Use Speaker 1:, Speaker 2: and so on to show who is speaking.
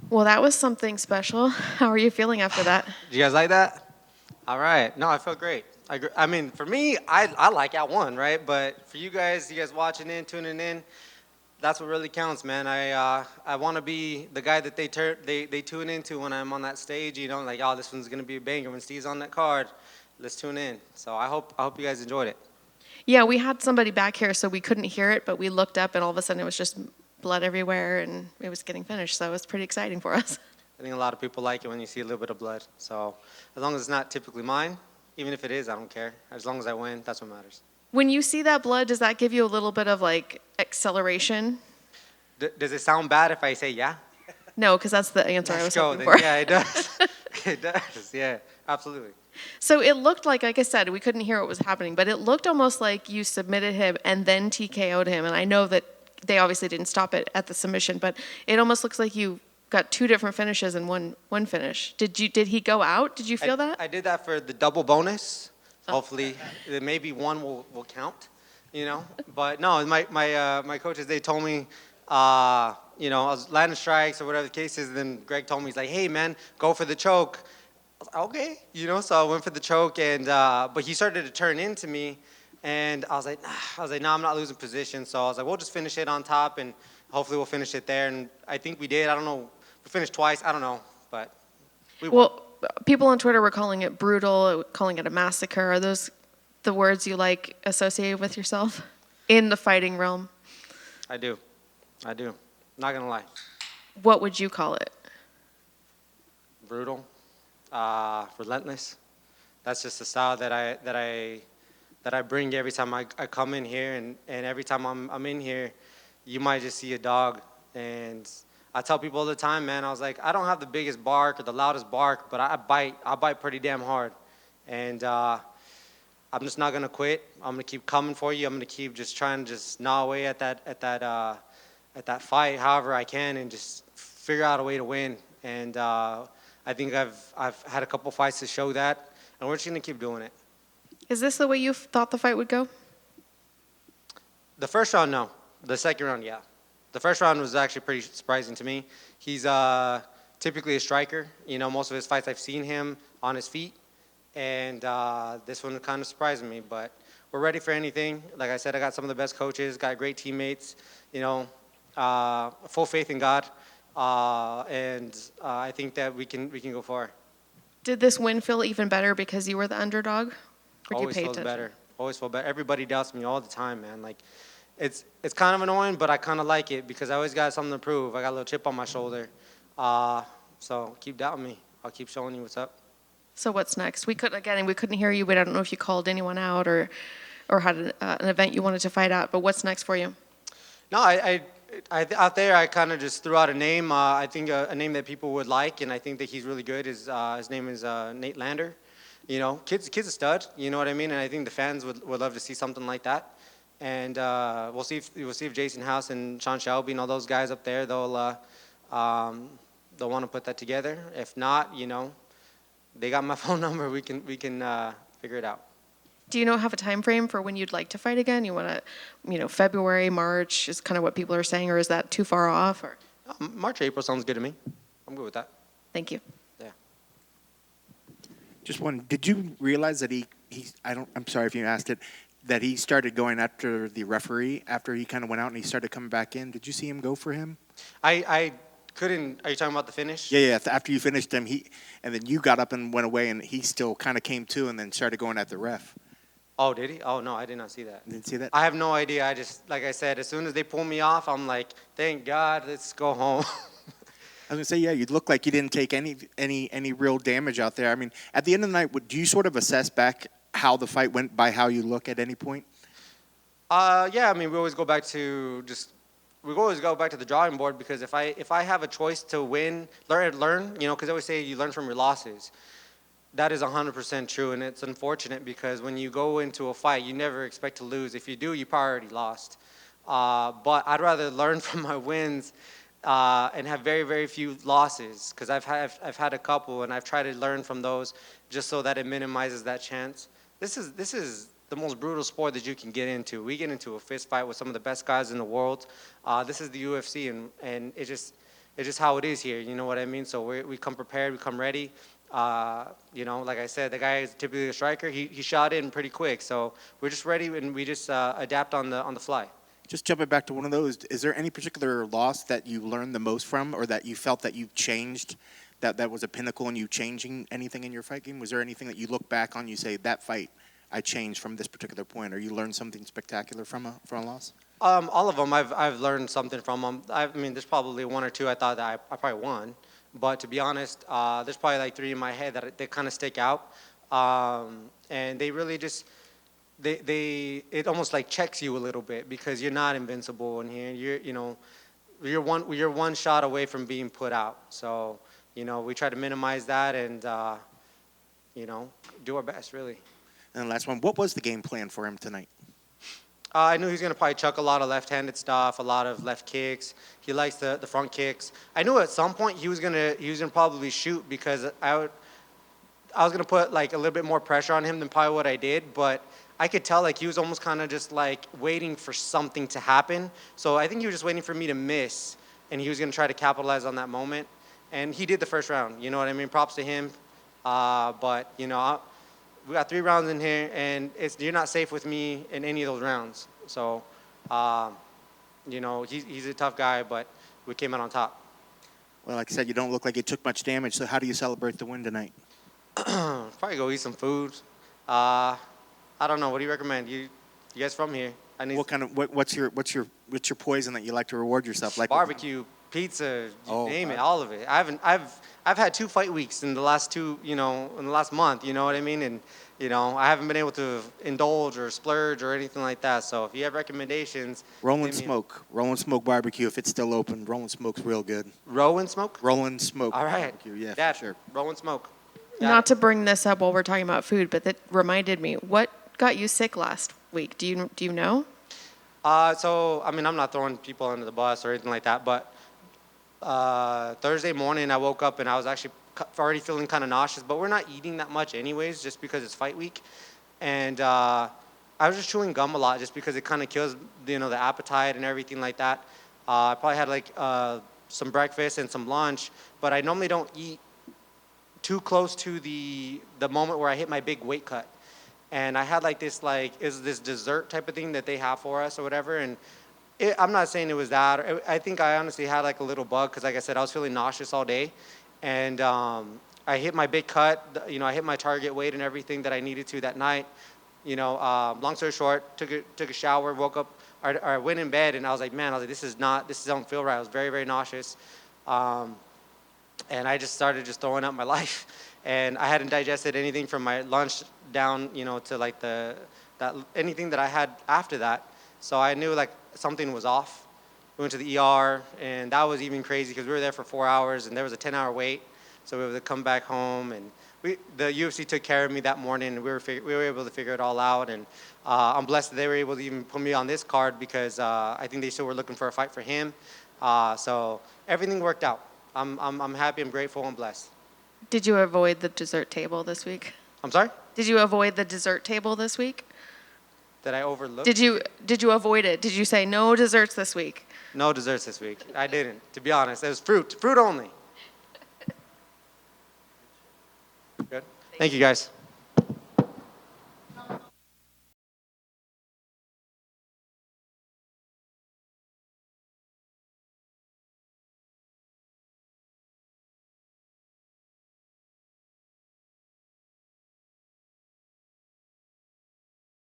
Speaker 1: Well, that was something special. How are you feeling after that?
Speaker 2: Did you guys like that? All right. No, I felt great. I mean, for me, I like I won, right? But for you guys watching in, tuning in, that's what really counts, man. I want to be the guy that they tune into when I'm on that stage. You know, like, oh, this one's gonna be a banger. When Steve's on that card, let's tune in. So I hope you guys enjoyed it.
Speaker 1: Yeah, we had somebody back here, so we couldn't hear it, but we looked up, and all of a sudden it was just blood everywhere, and it was getting finished. So it was pretty exciting for us.
Speaker 2: I think a lot of people like it when you see a little bit of blood. So as long as it's not typically mine, even if it is, I don't care. As long as I win, that's what matters.
Speaker 1: When you see that blood, does that give you a little bit of like acceleration?
Speaker 2: Does it sound bad if I say yeah?
Speaker 1: No, because that's the answer I
Speaker 2: Let's
Speaker 1: was
Speaker 2: go
Speaker 1: hoping
Speaker 2: then.
Speaker 1: for.
Speaker 2: Yeah, it does. It does. Yeah, absolutely.
Speaker 1: So it looked like I said, we couldn't hear what was happening, but it looked almost like you submitted him and then TKO'd him. And I know that they obviously didn't stop it at the submission, but it almost looks like you got two different finishes in one finish. Did he go out? Did you feel that?
Speaker 2: I did that for the double bonus. Hopefully, maybe one will count, you know. But no, my coaches, they told me, you know, I was landing strikes or whatever the case is. And then Greg told me, he's like, hey man, go for the choke. I was like, okay, you know. So I went for the choke, and but he started to turn into me, and I was like, no, I'm not losing position. So I was like, we'll just finish it on top, and hopefully we'll finish it there. And I think we did. I don't know. We finished twice. I don't know, but we won.
Speaker 1: Well, people on Twitter were calling it brutal, calling it a massacre. Are those the words you like associated with yourself in the fighting realm?
Speaker 2: I do. I do. Not gonna lie.
Speaker 1: What would you call it?
Speaker 2: Brutal, relentless. That's just the style that I bring every time I come in here, and every time I'm in here, you might just see a dog. And I tell people all the time, man, I was like, I don't have the biggest bark or the loudest bark, but I bite pretty damn hard. And I'm just not gonna quit. I'm gonna keep coming for you. I'm gonna keep just trying to just gnaw away at that fight, however I can, and just figure out a way to win. And I think I've had a couple fights to show that, and we're just gonna keep doing it.
Speaker 1: Is this the way you thought the fight would go?
Speaker 2: The first round, no. The second round, yeah. The first round was actually pretty surprising to me. He's typically a striker. You know, most of his fights I've seen him on his feet, and this one kind of surprised me. But we're ready for anything. Like I said, I got some of the best coaches, got great teammates. You know, full faith in God, and I think that we can go far.
Speaker 1: Did this win feel even better because you were the underdog? Or did you
Speaker 2: Always
Speaker 1: pay
Speaker 2: feels
Speaker 1: attention?
Speaker 2: better. Always feel better. Everybody doubts me all the time, man. Like, it's kind of annoying, but I kind of like it because I always got something to prove. I got a little chip on my shoulder. Uh, so keep doubting me. I'll keep showing you what's up.
Speaker 1: So what's next? We couldn't hear you, but I don't know if you called anyone out or had an event you wanted to fight at. But what's next for you?
Speaker 2: No, out there, I kind of just threw out a name. I think a name that people would like, and I think that he's really good. Is his name is Nate Lander. You know, kid's a stud. You know what I mean? And I think the fans would love to see something like that. And we'll see if Jason House and Sean Shelby and all those guys up there they'll want to put that together. If not, you know, they got my phone number. We can figure it out.
Speaker 1: Do you know have a time frame for when you'd like to fight again? You want to, February, March is kind of what people are saying, or is that too far off? Or
Speaker 2: March, April sounds good to me. I'm good with that.
Speaker 1: thank you.
Speaker 2: Yeah.
Speaker 3: Just one. Did you realize that I'm sorry if you asked it, that he started going after the referee after he kind of went out and he started coming back in? Did you see him go for him?
Speaker 2: I couldn't. Are you talking about the finish?
Speaker 3: Yeah. After you finished him, and then you got up and went away, and he still kind of came to and then started going at the ref.
Speaker 2: Oh, did he? Oh no, I did not see that.
Speaker 3: Didn't see that?
Speaker 2: I have no idea. I just, like I said, as soon as they pull me off, I'm like, thank God, let's go home.
Speaker 3: I was gonna say, yeah, you look like you didn't take any real damage out there. I mean, at the end of the night, do you sort of assess back how the fight went by how you look at any point?
Speaker 2: Yeah, I mean, we always go back to the drawing board because if I have a choice to win, learn, you know, because I always say you learn from your losses. That is 100% true, and it's unfortunate because when you go into a fight, you never expect to lose. If you do, you probably already lost. But I'd rather learn from my wins and have very, very few losses because I've had a couple, and I've tried to learn from those just so that it minimizes that chance. This is the most brutal sport that you can get into. We get into a fist fight with some of the best guys in the world. This is the UFC, and it's just how it is here. You know what I mean? So we come prepared, we come ready. You know, like I said, the guy is typically a striker. He shot in pretty quick, so we're just ready and we just adapt on the fly.
Speaker 3: Just jumping back to one of those, is there any particular loss that you learned the most from, or that you felt that you changed, that was a pinnacle in you changing anything in your fight game? Was there anything that you look back on, you say, that fight I changed from this particular point, or you learned something spectacular from a loss?
Speaker 2: All of them, I've learned something from them. I mean, there's probably one or two I thought that I probably won, but to be honest, there's probably like three in my head that they kind of stick out, and they really just it almost like checks you a little bit because you're not invincible in here. You're one shot away from being put out. So we try to minimize that and do our best really.
Speaker 3: And the last one, what was the game plan for him tonight?
Speaker 2: I knew he was going to probably chuck a lot of left-handed stuff, a lot of left kicks. He likes the front kicks. I knew at some point he was gonna probably shoot because I was going to put like a little bit more pressure on him than probably what I did, but I could tell like he was almost kind of just like waiting for something to happen. So I think he was just waiting for me to miss, and he was going to try to capitalize on that moment. And he did the first round. You know what I mean? Props to him. But we got 3 rounds in here, and you're not safe with me in any of those rounds. So, he's a tough guy, but we came out on top.
Speaker 3: Well, like I said, you don't look like you took much damage, so how do you celebrate the win tonight?
Speaker 2: Probably go eat some food. I don't know. What do you recommend? You guys from here?
Speaker 3: What's your poison that you like to reward yourself? Like
Speaker 2: barbecue, pizza, name it, all of it. I've had 2 fight weeks in the last in the last month. You know what I mean? And I haven't been able to indulge or splurge or anything like that. So if you have recommendations,
Speaker 3: Rollin' Smoke barbecue. If it's still open, Rollin' Smoke's real good.
Speaker 2: Rollin' Smoke.
Speaker 3: Rollin' Smoke.
Speaker 2: All right.
Speaker 3: Barbecue. Yeah,
Speaker 2: Dad,
Speaker 3: for sure.
Speaker 2: Rollin' Smoke.
Speaker 1: Not to bring this up while we're talking about food, but that reminded me, what got you sick last week? Do you know?
Speaker 2: So, I mean, I'm not throwing people under the bus or anything like that, but Thursday morning I woke up and I was actually already feeling kind of nauseous, but we're not eating that much anyways just because it's fight week. And I was just chewing gum a lot just because it kind of kills, the appetite and everything like that. I probably had like some breakfast and some lunch, but I normally don't eat too close to the moment where I hit my big weight cut. And I had like this dessert type of thing that they have for us or whatever. And I'm not saying it was that. I think I honestly had like a little bug because, like I said, I was feeling nauseous all day. And I hit my big cut. I hit my target weight and everything that I needed to that night. Long story short, took a shower, woke up, or went in bed, and I was like, this doesn't feel right. I was very, very nauseous. And I just started throwing up my life. And I hadn't digested anything from my lunch down, to like anything that I had after that. So I knew like something was off. We went to the ER, and that was even crazy because we were there for 4 hours, and there was a 10-hour wait. So we were able to come back home, and the UFC took care of me that morning, and we were able to figure it all out. And I'm blessed that they were able to even put me on this card because I think they still were looking for a fight for him. So everything worked out. I'm happy, I'm grateful, I'm blessed.
Speaker 1: Did you avoid the dessert table this week?
Speaker 2: I'm sorry?
Speaker 1: Did you avoid the dessert table this week?
Speaker 2: That I overlooked?
Speaker 1: Did you avoid it? Did you say no desserts this week?
Speaker 2: No desserts this week. I didn't, to be honest. It was fruit only. Good. Thank you, guys.